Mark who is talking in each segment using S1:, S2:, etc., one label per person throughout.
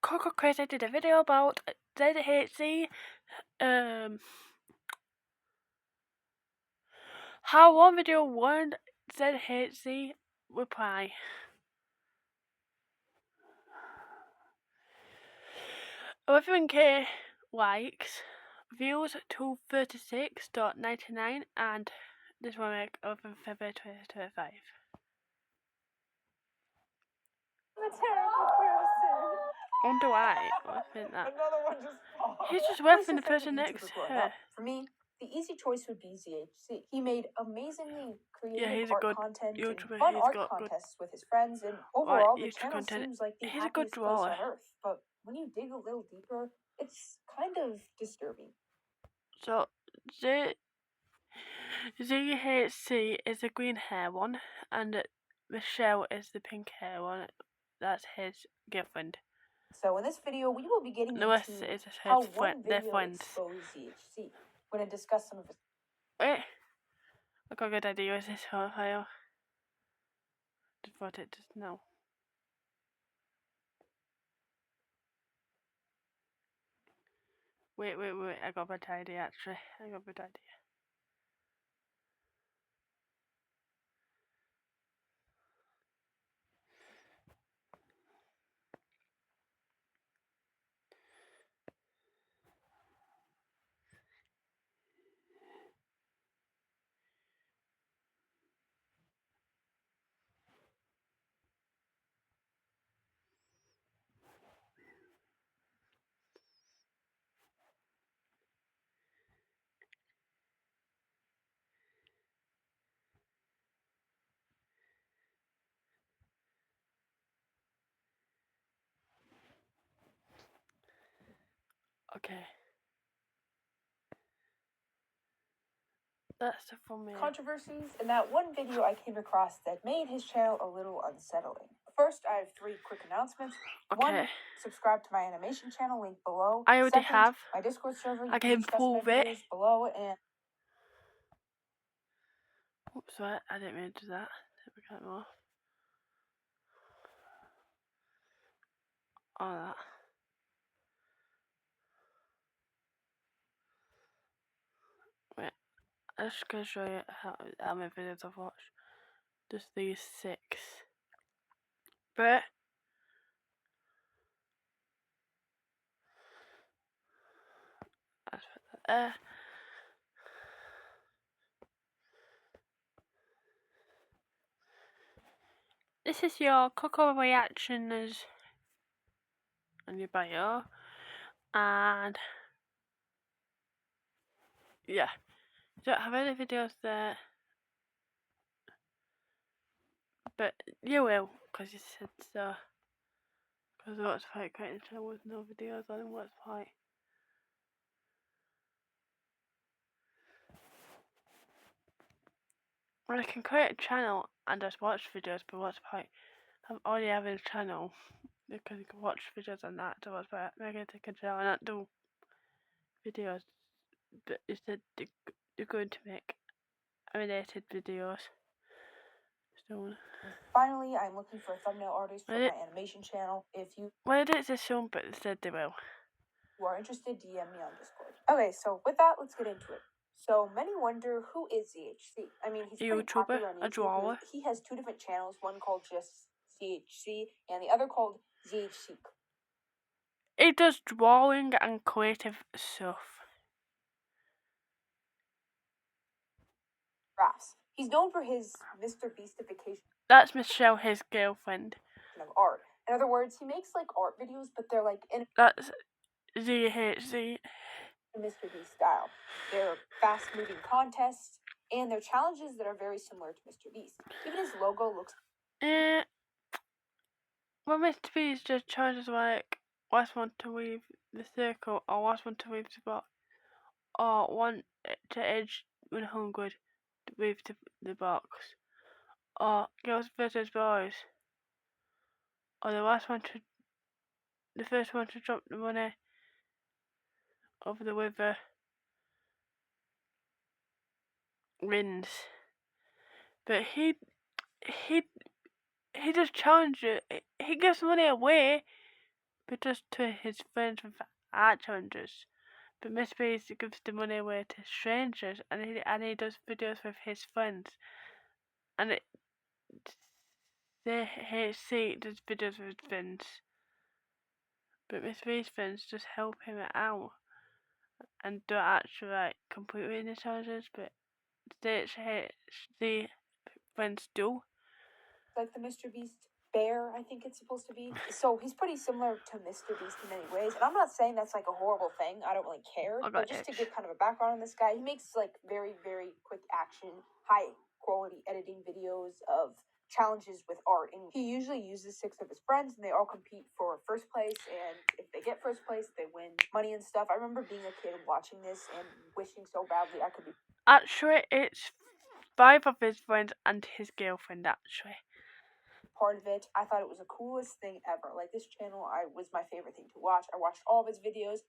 S1: Coco Crazy did a video about ZHC, how one video won ZHC reply. 11k likes, views 236.99, and this one make 11 February 2025.
S2: I'm a terrible person.
S1: Wonder why. I think that.
S2: Another one just falls.
S1: He's just wrapping the person next to her.
S2: For me, the easy choice would be ZHC. He made amazingly creative
S1: He's a
S2: art
S1: good
S2: content
S1: YouTuber.
S2: and fun
S1: He's
S2: art
S1: got
S2: contests with his friends, and overall the
S1: YouTube
S2: channel
S1: content.
S2: seems like the
S1: He's a good
S2: happiest place
S1: drawer.
S2: on earth. But when you dig a little deeper, it's kind of disturbing.
S1: So ZHC is the green hair one, and Michelle is the pink hair one. That's his girlfriend.
S2: So in this video, we will be getting
S1: The rest
S2: into
S1: is
S2: how
S1: his
S2: one
S1: their
S2: video
S1: friends.
S2: exposed ZHC. We're going to discuss some of his...
S1: Wait, I got a good idea. Is this file? Just bought it just now. Wait, I got a bad idea actually. I got a bad idea. Okay. That's the thumbnail.
S2: Controversies in that one video I came across that made his channel a little unsettling. First, I have 3 quick announcements.
S1: Okay.
S2: 1, subscribe to my animation channel, link below.
S1: I already
S2: 2nd,
S1: have.
S2: my Discord server.
S1: I can prove it.
S2: Below, and
S1: Oops, sorry, I didn't mean to do that. Let me cut them off. All that. Wait, I'm just gonna show you how many videos I've watched. Just these 6. But let's put that there. This is your Coco reactions on your bio, and yeah, you don't have any videos there, but you will, because you said so. Because What's Fight created a channel with no videos on What's Fight. Well, I can create a channel and just watch videos, but What's Fight, I'm already having a channel because you can watch videos on that. So What's Fight, make it take a channel and not do videos, but instead you're going to make related videos. So
S2: finally, I'm looking for a thumbnail artist for my animation channel. If you
S1: it's a soon, but instead they will.
S2: are interested, DM me on Discord. Okay, so with that, let's get into it. So many wonder, who is ZHC? I mean, he's pretty popular on YouTube.
S1: A drawer.
S2: He has 2 different channels, one called just ZHC and the other called ZHC.
S1: He does drawing and creative stuff.
S2: Crafts. He's known for his Mr. Beastification.
S1: That's Michelle, his girlfriend.
S2: Of art. In other words, he makes like art videos, but they're like in
S1: That's ZHC.
S2: Mr. Beast style. They're fast-moving contests, and they're challenges that are very similar to Mr. Beast. Even his logo looks...
S1: Well, Mr. Beast just challenges like last one to weave the circle, or last one to weave the box, or one to edge 100 to weave the box, or girls versus boys, or the first one to drop the money over the river wins. But he just challenges it. He gives money away, videos to his friends with art challenges. But Mr. Beast gives the money away to strangers, and he does videos with his friends. And the HC does videos with his friends. But Mr. Beast's friends just help him out and don't actually like complete the challenges, but the HC friends do.
S2: Like the Mr. Beast bear, I think it's supposed to be. So he's pretty similar to Mr. Beast in many ways. And I'm not saying that's like a horrible thing. I don't really care. But just to give kind of a background on this guy, he makes like very, very quick action, high quality editing videos of challenges with art. And he usually uses 6 of his friends and they all compete for first place. And if they get first place, they win money and stuff. I remember being a kid and watching this and wishing so badly I could be.
S1: Actually, it's 5 of his friends and his girlfriend, actually.
S2: Part of it. I thought it was the coolest thing ever. Like, this channel was my favorite thing to watch. I watched all of his videos.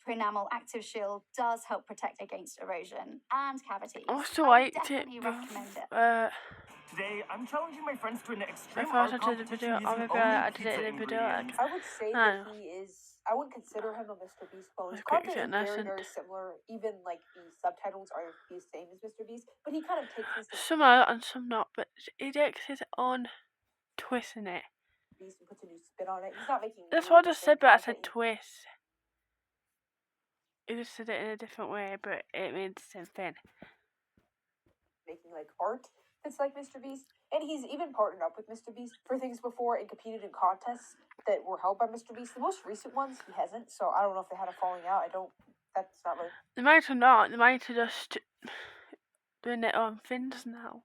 S3: Enamel Active Shield does help protect against erosion and cavities.
S1: I also
S3: I
S1: liked it.
S3: definitely recommend it.
S4: Today, I'm challenging my friends to an extreme
S1: If I
S4: art
S1: was to do the
S4: competition
S1: video,
S4: using
S1: maybe I
S4: only
S1: did it
S4: pizza
S1: in a video.
S4: ingredients.
S2: I would say that he is. I wouldn't consider him a Mr. Beast clone. His content is very, very similar. Even like the subtitles are the same as Mr. Beast, but he kind of takes this.
S1: Some are and some not, but he takes his own twist in it.
S2: Beast and puts a new spin on it. He's not making.
S1: That's what I just said, but I said twist. He just said it in a different way, but it means the same thing.
S2: Making like art that's like Mr. Beast, and he's even partnered up with Mr. Beast for things before and competed in contests that were held by Mr. Beast. The most recent ones he hasn't, so I don't know if they had a falling out. That's not really.
S1: They might or not. They might have just doing their own things now.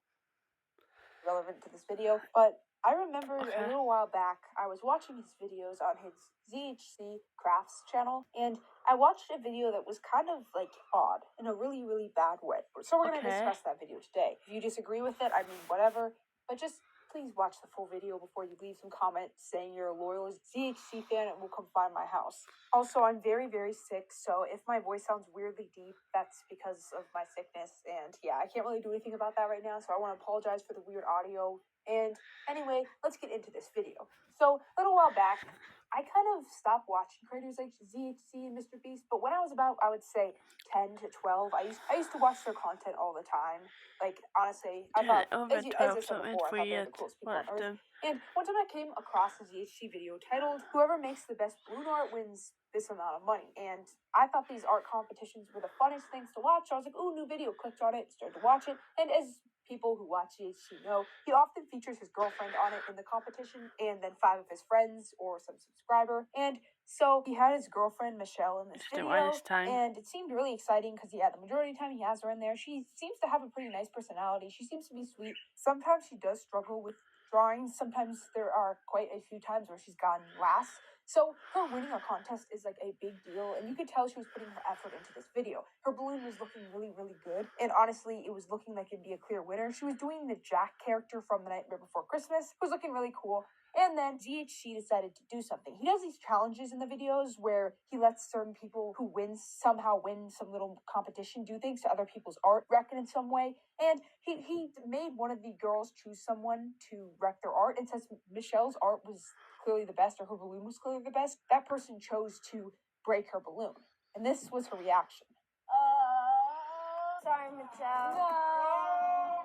S2: Relevant to this video, but I remember a little while back I was watching his videos on his ZHC Crafts channel, and I watched a video that was kind of like odd in a really, really bad way. So we're going to discuss that video today. If you disagree with it, I mean, whatever, but just please watch the full video before you leave some comments saying you're a loyal ZHC fan and will come find my house. Also, I'm very, very sick, so if my voice sounds weirdly deep, that's because of my sickness, and yeah, I can't really do anything about that right now, so I want to apologize for the weird audio. And anyway, let's get into this video. So, a little while back, I kind of stopped watching creators like ZHC and Mr. Beast, but when I was about, I would say, 10 to 12, I used to watch their content all the time. Like, honestly, I thought, as I said before, I thought they were the coolest people on Earth. And one time I came across a ZHC video titled, "Whoever makes the best balloon art wins this amount of money." And I thought these art competitions were the funnest things to watch. So I was like, ooh, new video, clicked on it, started to watch it. And as people who watch ZHC know, he often features his girlfriend on it in the competition, and then 5 of his friends or some subscriber. And so he had his girlfriend Michelle in this video, and it seemed really exciting because the majority of the time he has her in there. She seems to have a pretty nice personality. She seems to be sweet. Sometimes she does struggle with drawings. Sometimes there are quite a few times where she's gotten last. So her winning a contest is like a big deal, and you could tell she was putting her effort into this video. Her balloon was looking really, really good, and honestly, it was looking like it'd be a clear winner. She was doing the Jack character from The Nightmare Before Christmas. It was looking really cool. And then ZHC decided to do something. He does these challenges in the videos where he lets certain people who somehow win some little competition, do things to other people's art, wreck it in some way. And he made one of the girls choose someone to wreck their art, and since Michelle's art was clearly the best, or her balloon was clearly the best, that person chose to break her balloon. And this was her reaction.
S3: Sorry, Michelle.
S4: No,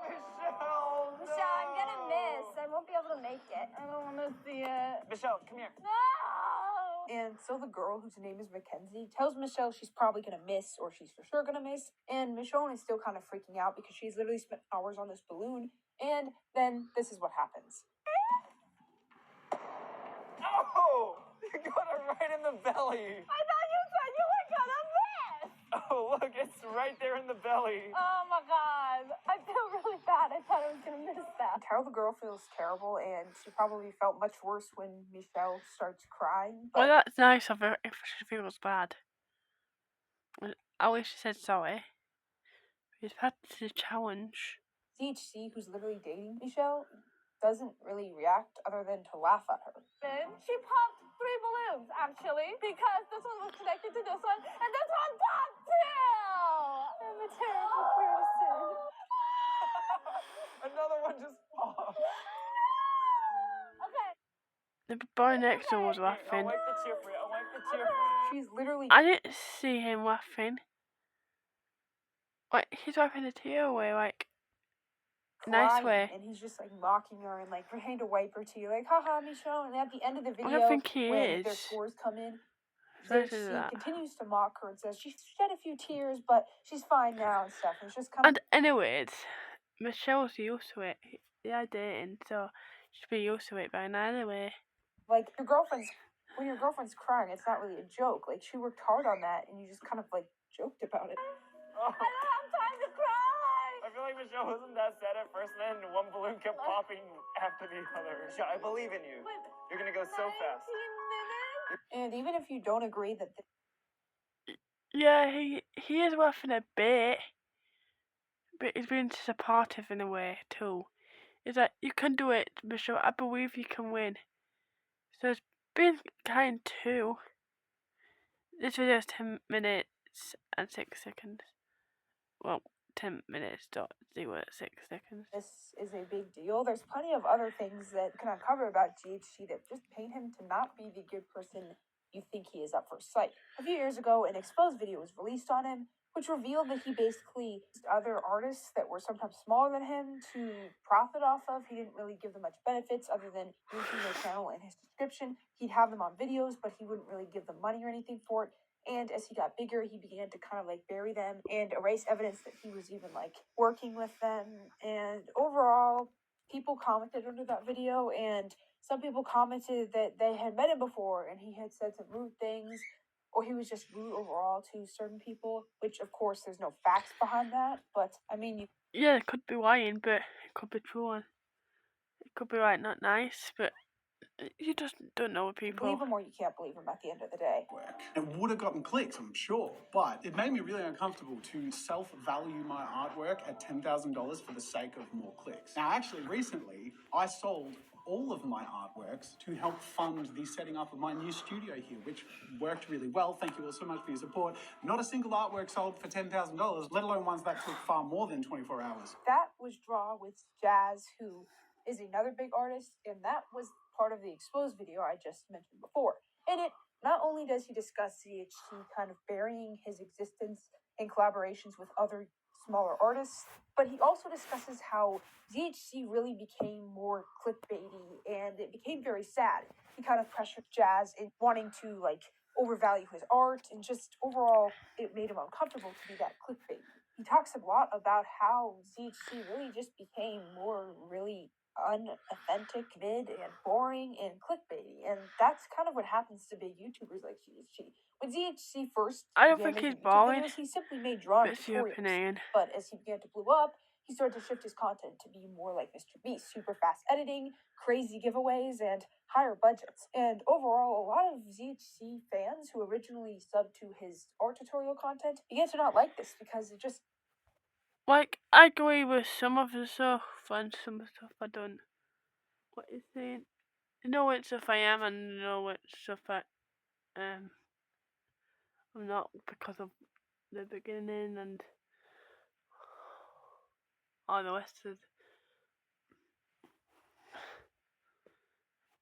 S4: Michelle!
S3: Michelle, I'm gonna miss. I won't be able to make it. I don't want to see it.
S4: Michelle, come here.
S3: No!
S2: And so the girl, whose name is Mackenzie, tells Michelle she's probably gonna miss, or she's for sure gonna miss. And Michonne is still kind of freaking out because she's literally spent hours on this balloon. And then this is what happens.
S4: Oh! You got her right in the belly.
S3: I thought you said you were gonna miss!
S4: Oh, look, it's right there in the belly.
S3: Oh my god. I feel really bad. I thought I was gonna miss that.
S2: Tell the girl feels terrible, and she probably felt much worse when Michelle starts crying.
S1: Well, that's nice of her if she feels bad. At least she said sorry. She's had the challenge.
S2: ZHC, who's literally dating Michelle, doesn't really react other than to laugh at her.
S3: She popped 3 balloons, actually, because this one was connected to this one, and this one popped too! I'm a terrible person.
S4: Another one just popped.
S3: Okay.
S1: The boy next door was
S4: I'll
S1: laughing.
S4: wipe the tear for you. I'll wipe the tear for you.
S2: She's literally
S1: I didn't see him laughing. Like, he's wiping the tear away, like, nice
S2: crying,
S1: way.
S2: and he's just like mocking her and like pretending to wipe her tear, like haha, Michonne. And at the end of the
S1: I
S2: video,
S1: don't think he
S2: when their
S1: is.
S2: scores come in,
S1: Versus
S2: she
S1: that.
S2: continues to mock her and says she shed a few tears, but she's fine now and stuff. And it's just kind of
S1: And anyways, Michelle's used to it. They are dating, so she should be used to it by now anyway.
S2: like when your girlfriend's crying, it's not really a joke. Like she worked hard on that, and you just kind of like joked about it.
S4: Oh.
S3: I don't have time to cry.
S4: I feel like Michelle wasn't that sad at first, and then one balloon kept popping after the other. Michelle, I believe in you.
S3: Wait,
S4: You're gonna go so
S3: 19
S4: fast.
S3: minutes?
S2: And even if you don't agree that
S1: Yeah, he is laughing a bit, but he's being supportive in a way too. He's like, you can do it, Michelle. I believe you can win. So it's being kind too. This video is 10 minutes and 6 seconds. Well, 10 minutes dot 0 6 seconds.
S2: this is a big deal, there's plenty of other things that can uncover about GHC that just paint him to not be the good person you think he is at first sight. A few years ago, an exposed video was released on him, which revealed that he basically used other artists that were sometimes smaller than him to profit off of. He didn't really give them much benefits other than linking their channel in his description. He'd have them on videos, but he wouldn't really give them money or anything for it. And as he got bigger, he began to kind of like bury them and erase evidence that he was even like working with them. And overall, people commented under that video, and some people commented that they had met him before and he had said some rude things, or he was just rude overall to certain people, which of course there's no facts behind that. But I mean, you
S1: Yeah, it could be lying, but it could be true. It could be like not nice, but you just don't know
S2: can
S1: people.
S2: believe him or you can't believe him at the end of the day.
S5: It would have gotten clicks, I'm sure, but it made me really uncomfortable to self-value my artwork at $10,000 for the sake of more clicks. Now, actually, recently, I sold all of my artworks to help fund the setting up of my new studio here, which worked really well. Thank you all so much for your support. Not a single artwork sold for $10,000, let alone ones that took far more than 24 hours.
S2: That was Draw with Jazz, who is another big artist, and that was part of the exposed video I just mentioned before. In it, not only does he discuss ZHC kind of burying his existence in collaborations with other smaller artists, but he also discusses how ZHC really became more clickbaity, and it became very sad. He kind of pressured Jazz in wanting to like overvalue his art, and just overall it made him uncomfortable to be that clickbait. He talks a lot about how ZHC really just became more really unauthentic, mid, and boring, and clickbaity, and that's kind of what happens to big YouTubers like GHC. When ZHC first
S1: I don't
S2: began
S1: think he's
S2: making YouTube
S1: boring.
S2: videos, he simply made drawing
S1: It's your
S2: tutorials.
S1: opinion.
S2: But as he began to blow up, he started to shift his content to be more like Mr. Beast, super fast editing, crazy giveaways, and higher budgets. And overall, a lot of ZHC fans who originally subbed to his art tutorial content began to not like this because it just
S1: Like, I agree with some of the stuff and some of the stuff I don't. What you're saying? You know what stuff I am and you know what stuff I'm not, because of the beginning and all the rest of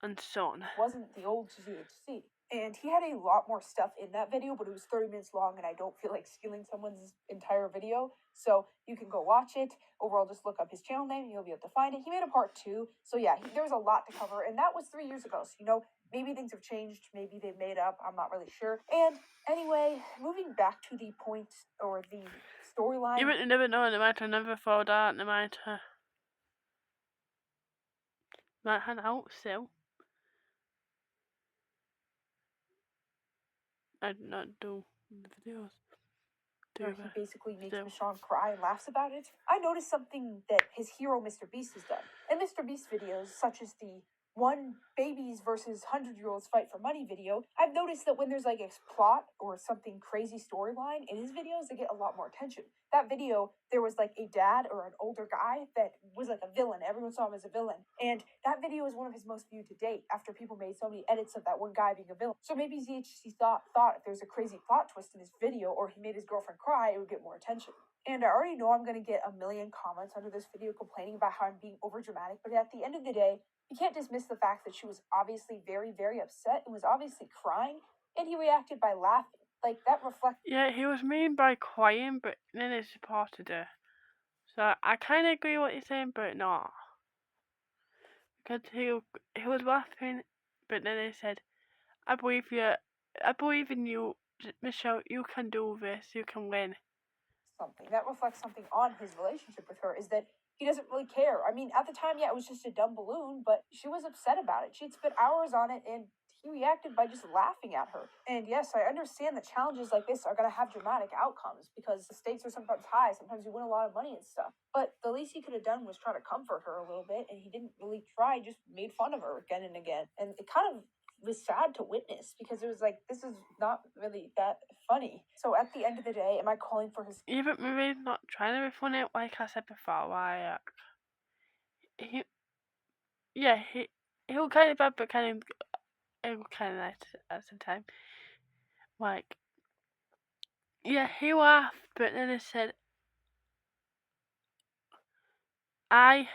S1: and so on.
S2: wasn't the old ZHC. And he had a lot more stuff in that video, but it was 30 minutes long, and I don't feel like stealing someone's entire video. So you can go watch it. Overall, just look up his channel name, and you'll be able to find it. He made a part 2. So yeah, there was a lot to cover, and that was 3 years ago. So, you know, maybe things have changed. Maybe they've made up. I'm not really sure. And anyway, moving back to the point, or the storyline.
S1: You never know, they might have never found out, they might have had out still. I did not do the videos.
S2: Where he basically makes
S1: still.
S2: Michonne cry and laughs about it. I noticed something that his hero Mr. Beast has done. In Mr. Beast videos, such as the one babies versus 100-year-olds fight for money video, I've noticed that when there's like a plot or something crazy storyline in his videos, they get a lot more attention. That video, there was like a dad or an older guy that was like a villain. Everyone saw him as a villain. And that video is one of his most viewed to date after people made so many edits of that one guy being a villain. So maybe ZHC thought if there's a crazy plot twist in his video or he made his girlfriend cry, it would get more attention. And I already know I'm going to get a million comments under this video complaining about how I'm being overdramatic, but at the end of the day, you can't dismiss the fact that she was obviously very, very upset and was obviously crying, and he reacted by laughing. Like, that reflects.
S1: Yeah, he was mean by crying, but then he supported her. So I kind of agree what you're saying, but not. Because he was laughing, but then he said, I believe you. I believe in you, Michelle. You can do this. You can win.
S2: Something that reflects something on his relationship with her is that he doesn't really care. I mean, at the time, yeah, it was just a dumb balloon, but she was upset about it. She'd spent hours on it, and he reacted by just laughing at her. And yes, I understand that challenges like this are going to have dramatic outcomes because the stakes are sometimes high. Sometimes you win a lot of money and stuff. But the least he could have done was try to comfort her a little bit, and he didn't really try, just made fun of her again and again. And it kind of was sad to witness because it was like, this is not really that funny. So at the end of the day, am I calling for his...
S1: Yeah, but maybe he's not trying to be funny, like I said before. Why? He was kind of bad, but kind of nice at the time. Like, yeah, he laughed, but then he said, I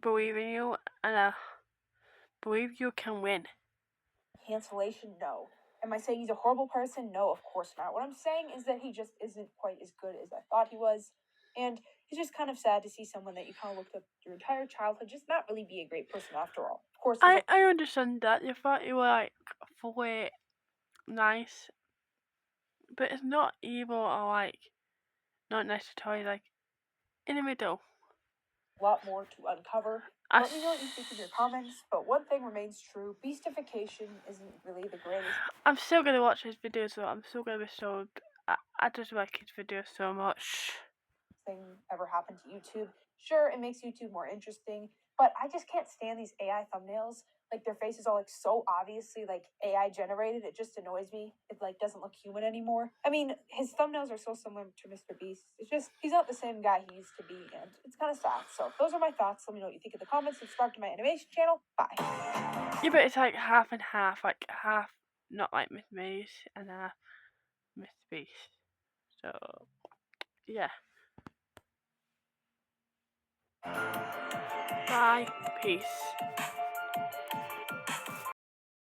S1: believe in you, and I believe you can win.
S2: Cancellation? No. Am I saying he's a horrible person? No, of course not. What I'm saying is that he just isn't quite as good as I thought he was. And it's just kind of sad to see someone that you kind of looked up your entire childhood just not really be a great person after all. Of course,
S1: I understand that. You thought you were like fully nice, but it's not evil or like not necessarily like in the middle.
S2: a lot more to uncover. Let me know what you think in your comments, but one thing remains true. Beastification isn't really the greatest.
S1: I'm still going to watch his videos though. I'm still going to be so... I just like his videos so much.
S2: Thing ever happened to YouTube. Sure, it makes YouTube more interesting, but I just can't stand these AI thumbnails. Like, their face is all like so obviously like AI generated. It just annoys me. It like doesn't look human anymore. I mean, his thumbnails are so similar to Mr. Beast. It's just, he's not the same guy he used to be, and it's kind of sad. So those are my thoughts. Let me know what you think in the comments. Subscribe to my animation channel. Bye.
S1: Yeah, but it's like half and half. Like half not like Mr. Beast and half Mr. Beast. So yeah. Bye. Peace.